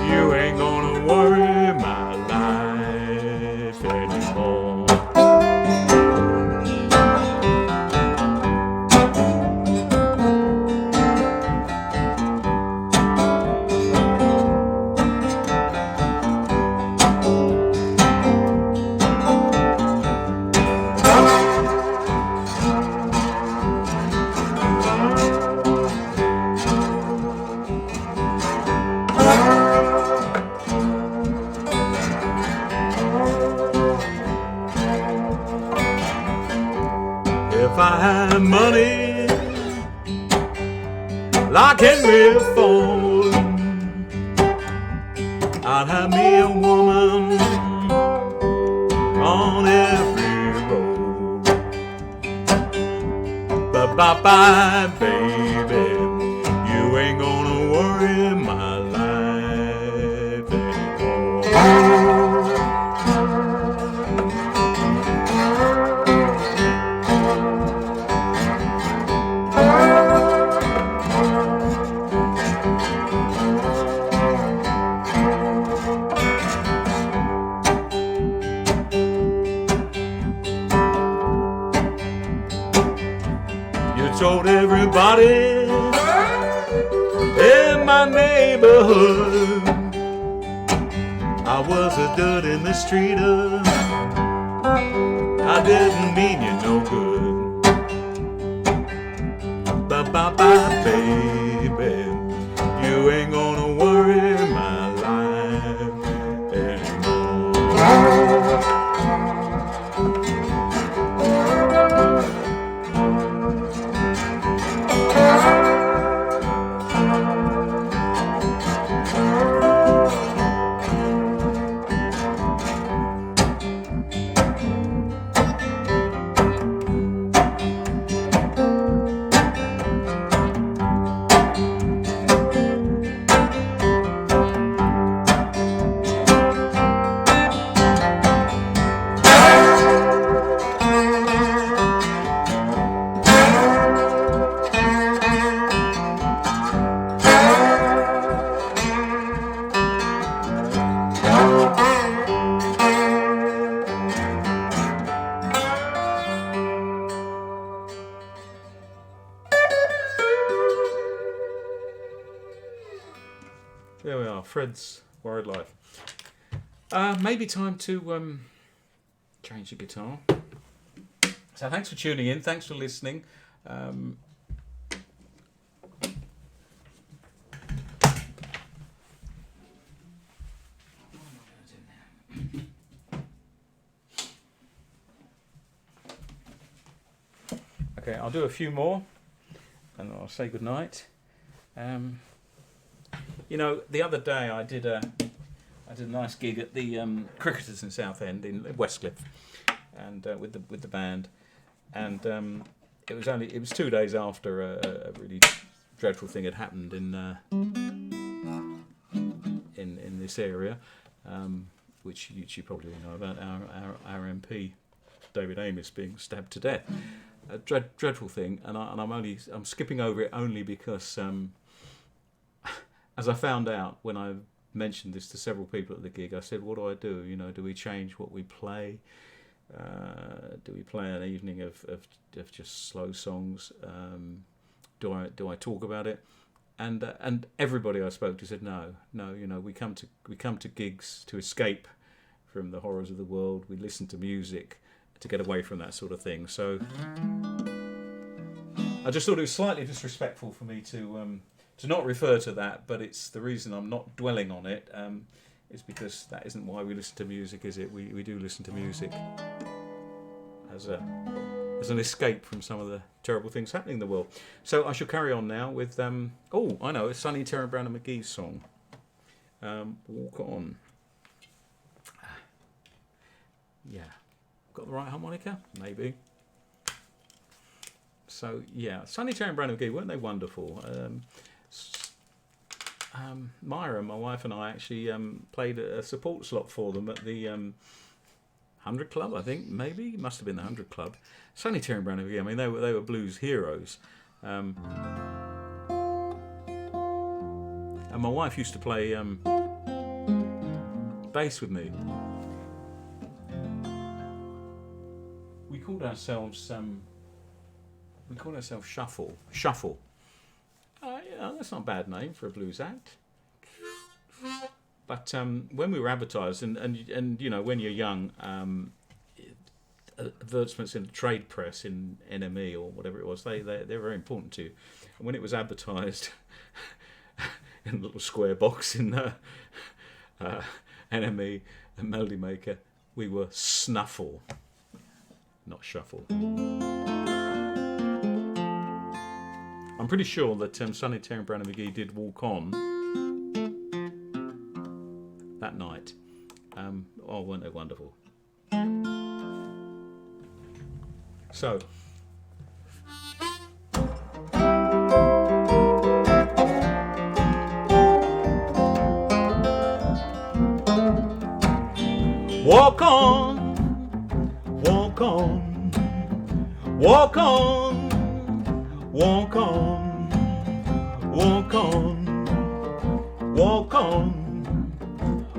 you ain't gonna worry my life anymore. If I had money like Henry Ford, I'd have me a woman on every road. But bye-bye, baby, you ain't gonna worry my life anymore. Told everybody in my neighborhood I was a dirt in the street. I didn't mean you no good. Bye-bye, baby, you ain't gonna worry my life anymore. Fred's Worried Life. Maybe time to change the guitar. So thanks for tuning in. Thanks for listening. Okay, I'll do a few more, and I'll say goodnight. You know, the other day I did a nice gig at the Cricketers in Southend in Westcliff, and with the band, and it was 2 days after a really dreadful thing had happened in this area, which you probably know about, our MP David Amis being stabbed to death. A dreadful thing, and I'm skipping over it only because as I found out when I mentioned this to several people at the gig, I said, what do I do? You know, do we change what we play? Do we play an evening of just slow songs? Do I talk about it? And everybody I spoke to said no. You know, we come to gigs to escape from the horrors of the world. We listen to music to get away from that sort of thing. So I just thought it was slightly disrespectful for me to not refer to that, but it's the reason I'm not dwelling on it. Is because that isn't why we listen to music, is it? We do listen to music as an escape from some of the terrible things happening in the world. So I shall carry on now with I know, it's Sonny Terry Brown and McGee's song, Walk On. Yeah, got the right harmonica? Maybe. So yeah, Sonny Terry Brown and McGee, weren't they wonderful? Myra, my wife, and I actually played a support slot for them at the 100 Club, I think, maybe. Must have been the 100 Club. Sonny Terry Brown and McGee, I mean, they were blues heroes. And my wife used to play bass with me. We called ourselves Shuffle. Yeah, that's not a bad name for a blues act. But when we were advertised, and you know, when you're young, advertisements in the trade press, in NME or whatever it was, they're very important to you. And when it was advertised in a little square box in NME and Melody Maker, we were Snuffle, not Shuffle. I'm pretty sure that Sonny Terry Brown and McGee did Walk On that night. Weren't they wonderful? So, walk on, walk on, walk on. Walk on, walk on, walk on,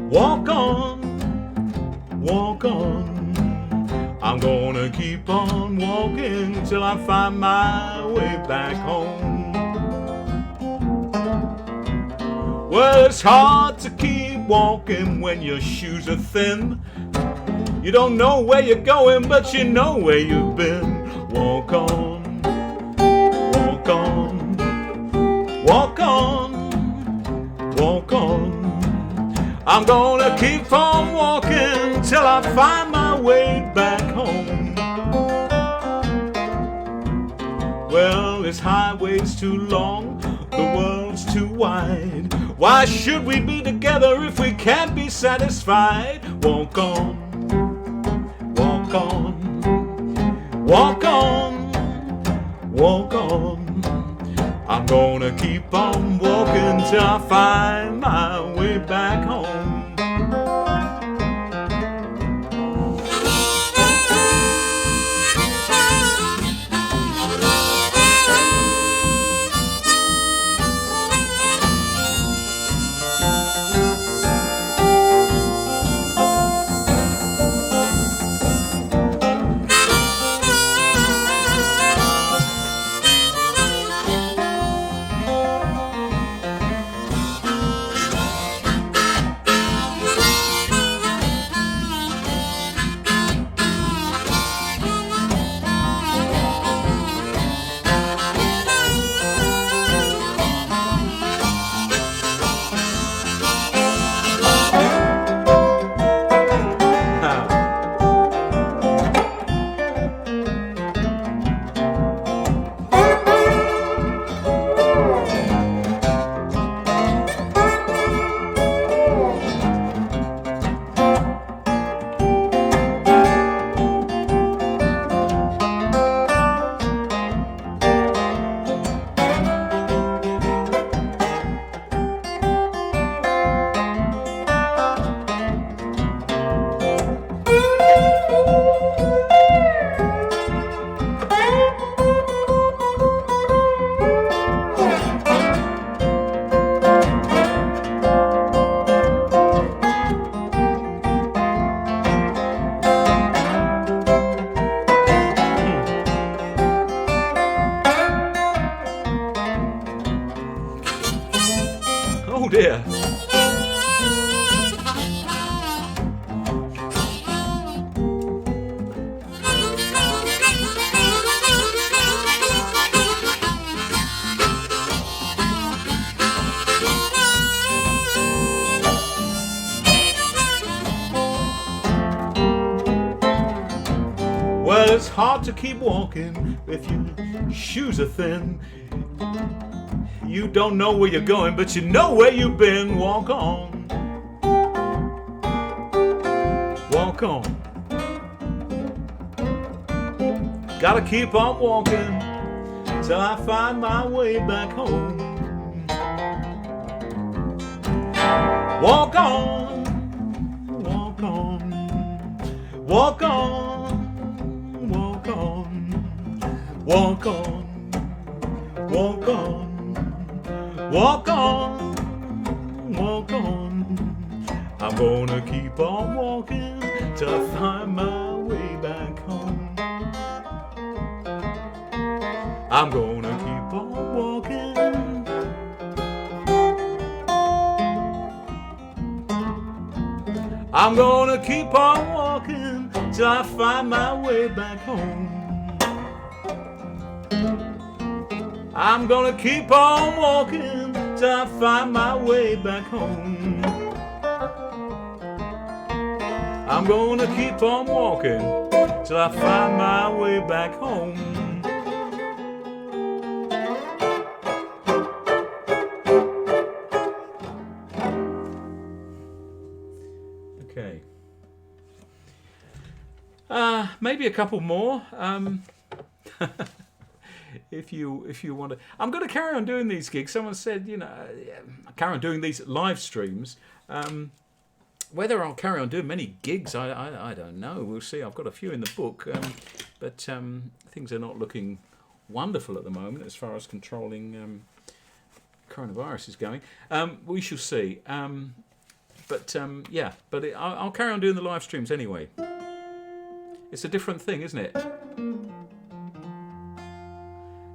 walk on, walk on. I'm gonna keep on walking till I find my way back home. Well, it's hard to keep walking when your shoes are thin. You don't know where you're going, but you know where you've been. Walk on. Walk on, walk on. I'm gonna keep on walking till I find my way back home. Well, this highway's too long, the world's too wide. Why should we be together if we can't be satisfied? Walk on, walk on, walk on, walk on. I'm gonna keep on walking till I find my way back home. dear. Well, it's hard to keep walking if your shoes are thin. You don't know where you're going, but you know where you've been. Walk on. Walk on. Gotta keep on walking till I find my way back home. Walk on. Walk on. Walk on. Walk on. Walk on. Walk on. Walk on, walk on. I'm gonna keep on walking till I find my way back home. I'm gonna keep on walking. I'm gonna keep on walking till I find my way back home. I'm gonna keep on walking till I find my way back home. I'm gonna keep on walking till I find my way back home. Okay. Maybe a couple more. If you want to, I'm going to carry on doing these gigs. Someone said, carry on doing these live streams. Whether I'll carry on doing many gigs, I don't know. We'll see. I've got a few in the book, but things are not looking wonderful at the moment as far as controlling coronavirus is going. We shall see. But I'll carry on doing the live streams anyway. It's a different thing, isn't it?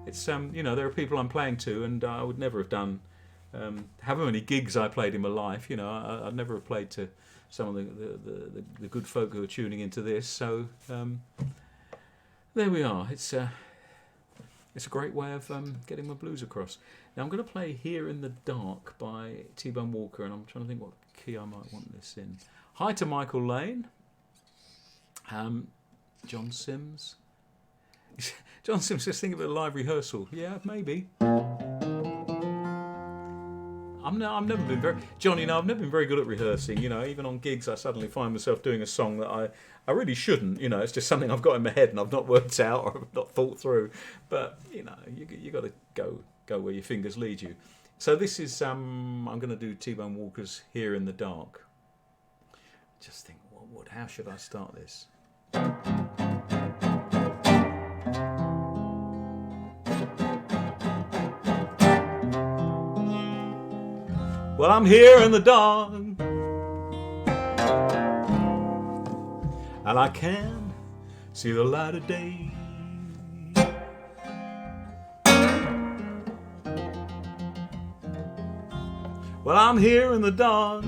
It's there are people I'm playing to, and I would never have done however many gigs I played in my life. I'd never have played to some of the good folk who are tuning into this. So there we are. It's a great way of getting my blues across. Now I'm going to play "Here in the Dark" by T-Bone Walker, and I'm trying to think what key I might want this in. Hi to Michael Lane, John Sims. John Sims just thinking of a live rehearsal. Yeah, maybe. I've never been very John. I've never been very good at rehearsing. Even on gigs, I suddenly find myself doing a song that I really shouldn't. It's just something I've got in my head and I've not worked out or I've not thought through. But you got to go where your fingers lead you. So this is I'm going to do T-Bone Walker's "Here in the Dark." Just think, how should I start this? Well, I'm here in the dark, and I can't see the light of day. Well, I'm here in the dark,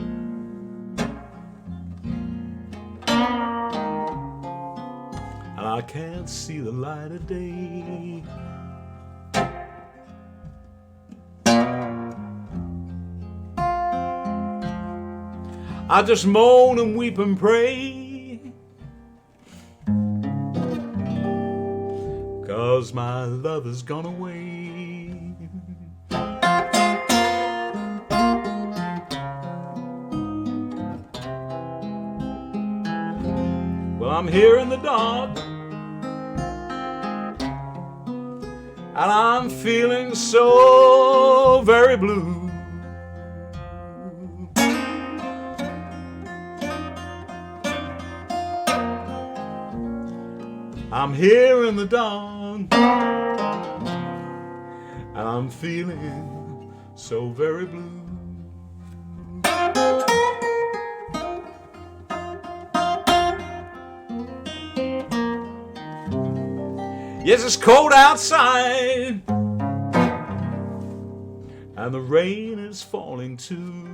and I can't see the light of day. I just moan and weep and pray, 'cause my love has gone away. Well, I'm here in the dark, and I'm feeling so very blue. I'm here in the dawn, and I'm feeling so very blue. Yes, it's cold outside, and and the rain is falling too.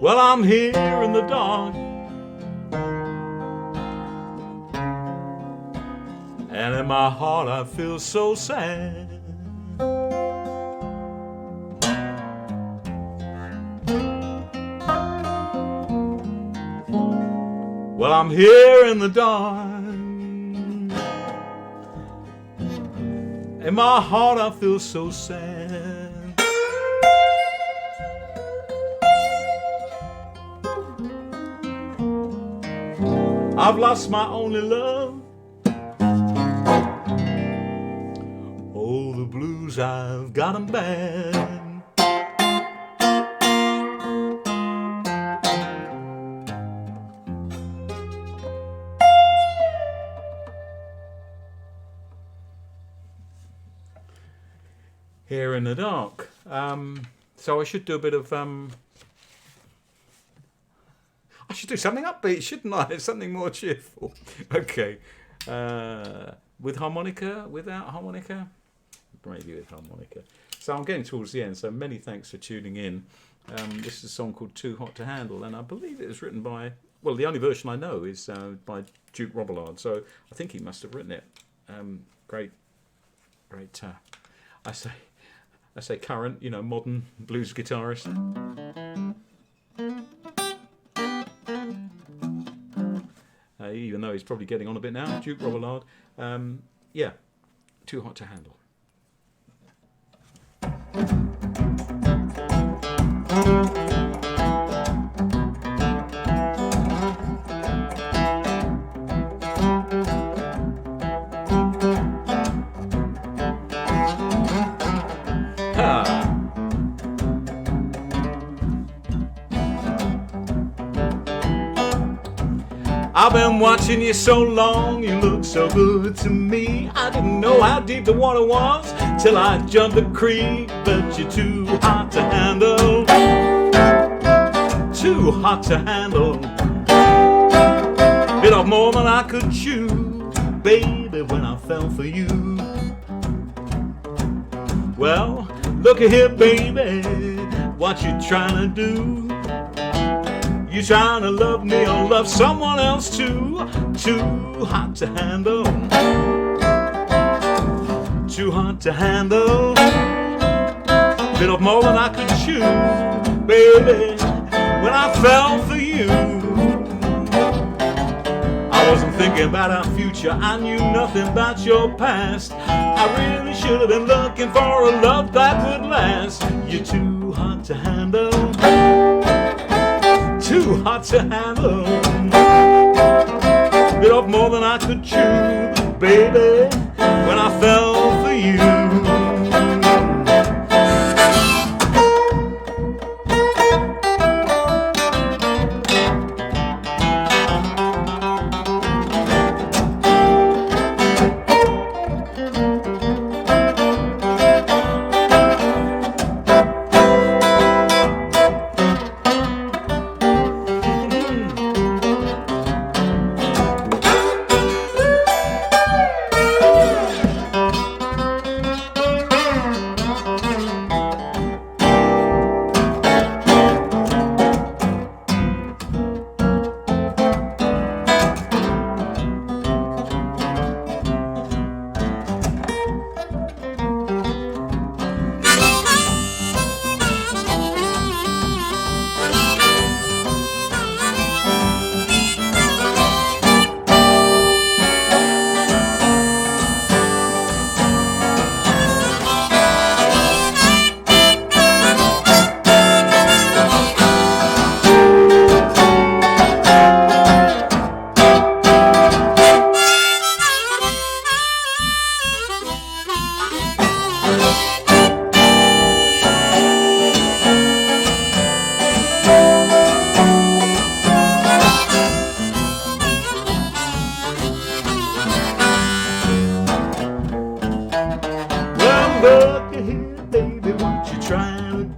Well, I'm here in the dark, and in my heart I feel so sad. Well, I'm here in the dark, in my heart I feel so sad. I've lost my only love. Oh, the blues, I've got 'em bad. Here in the dark. So I should do a bit of I should do something upbeat, shouldn't I? Something more cheerful. Okay. With harmonica, without harmonica? Maybe with harmonica. So I'm getting towards the end, so many thanks for tuning in. This is a song called Too Hot to Handle, and I believe it was written by, well, the only version I know is by Duke Robillard, so I think he must have written it. Great, I say current, modern blues guitarist. Even though he's probably getting on a bit now, Duke Robillard. Yeah, Too Hot to Handle. I've been watching you so long, you look so good to me. I didn't know how deep the water was till I jumped the creek, but you're too hot to handle. Too hot to handle. Bit off more than I could chew, baby, when I fell for you. Well, look at here, baby, what you trying to do? You trying to love me or love someone else too? Too hot to handle. Too hot to handle. Bit of more than I could chew, baby, when I fell for you. I wasn't thinking about our future, I knew nothing about your past. I really should have been looking for a love that would last. You're too hot to handle. Too hot to handle. Bit off more than I could chew, baby, when I fell for you.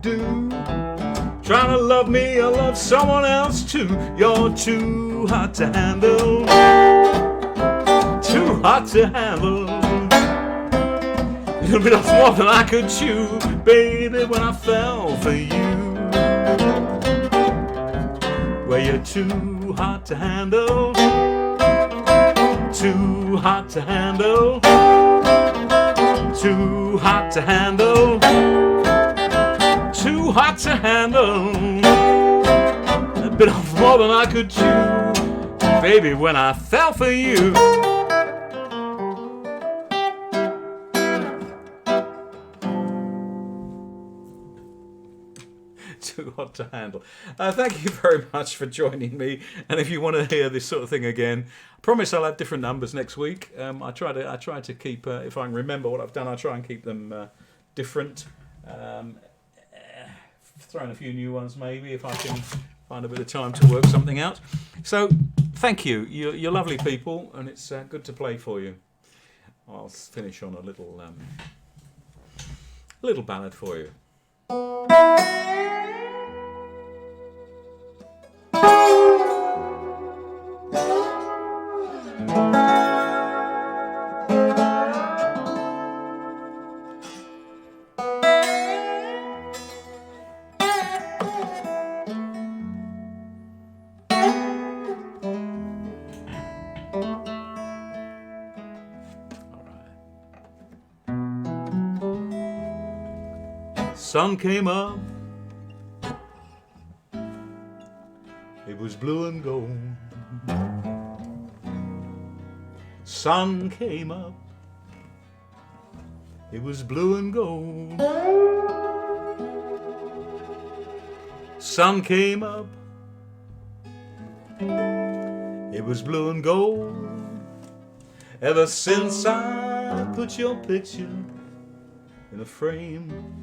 do. Trying to love me or love someone else too. You're too hot to handle. Too hot to handle. A little bit of more than I could chew, baby, when I fell for you. Well, you're too hot to handle. Too hot to handle. Too hot to handle. Too hot to handle. A bit of more than I could chew, baby, when I fell for you. Too hot to handle. Thank you very much for joining me. And if you want to hear this sort of thing again, I promise I'll have different numbers next week. I try to keep, if I can remember what I've done, I try and keep them different. Throw in a few new ones maybe if I can find a bit of time to work something out. So thank you. You're lovely people, and it's good to play for you. I'll finish on a little ballad for you. Sun came up, it was blue and gold. Sun came up, it was blue and gold. Sun came up, it was blue and gold. Ever since I put your picture in a frame,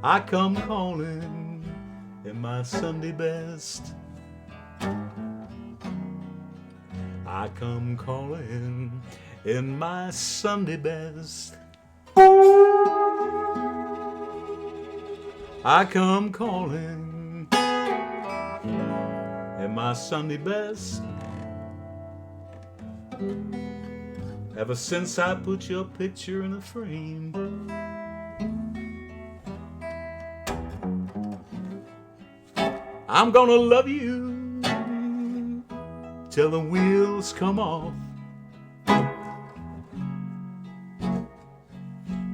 I come calling in my Sunday best. I come calling in my Sunday best. I come calling in my Sunday best. Ever since I put your picture in a frame, I'm gonna love you till the wheels come off.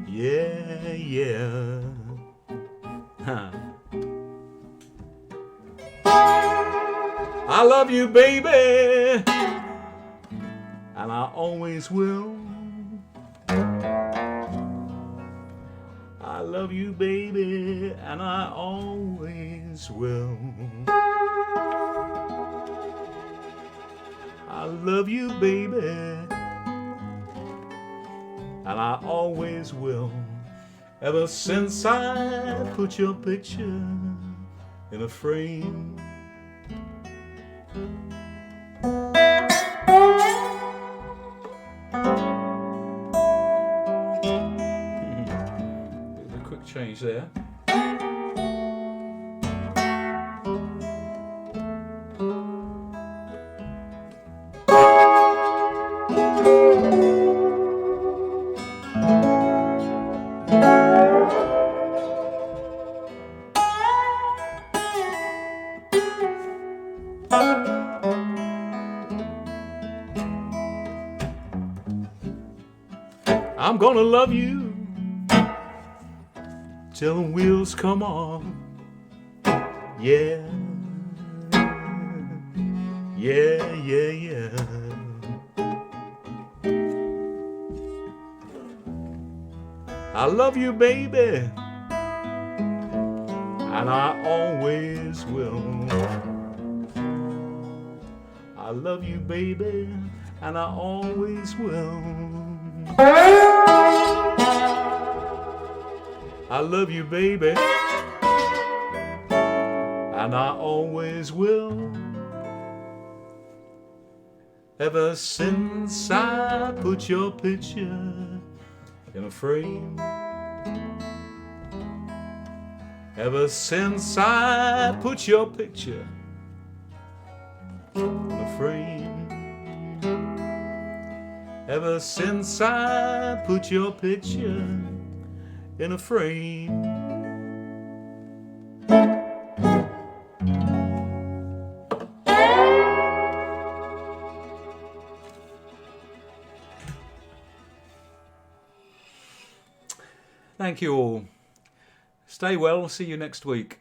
Yeah, yeah. Huh. I love you, baby, and I always will. I love you, baby, and I always will. I love you, baby, and I always will. Ever since I put your picture in a frame. Change there. I'm gonna love you till the wheels come off. Yeah, yeah, yeah, yeah. I love you, baby, and I always will. I love you, baby, and I always will. I love you, baby, and I always will. Ever since I put your picture in a frame. Ever since I put your picture in a frame. Ever since I put your picture in a frame. Thank you all. Stay well. See you next week.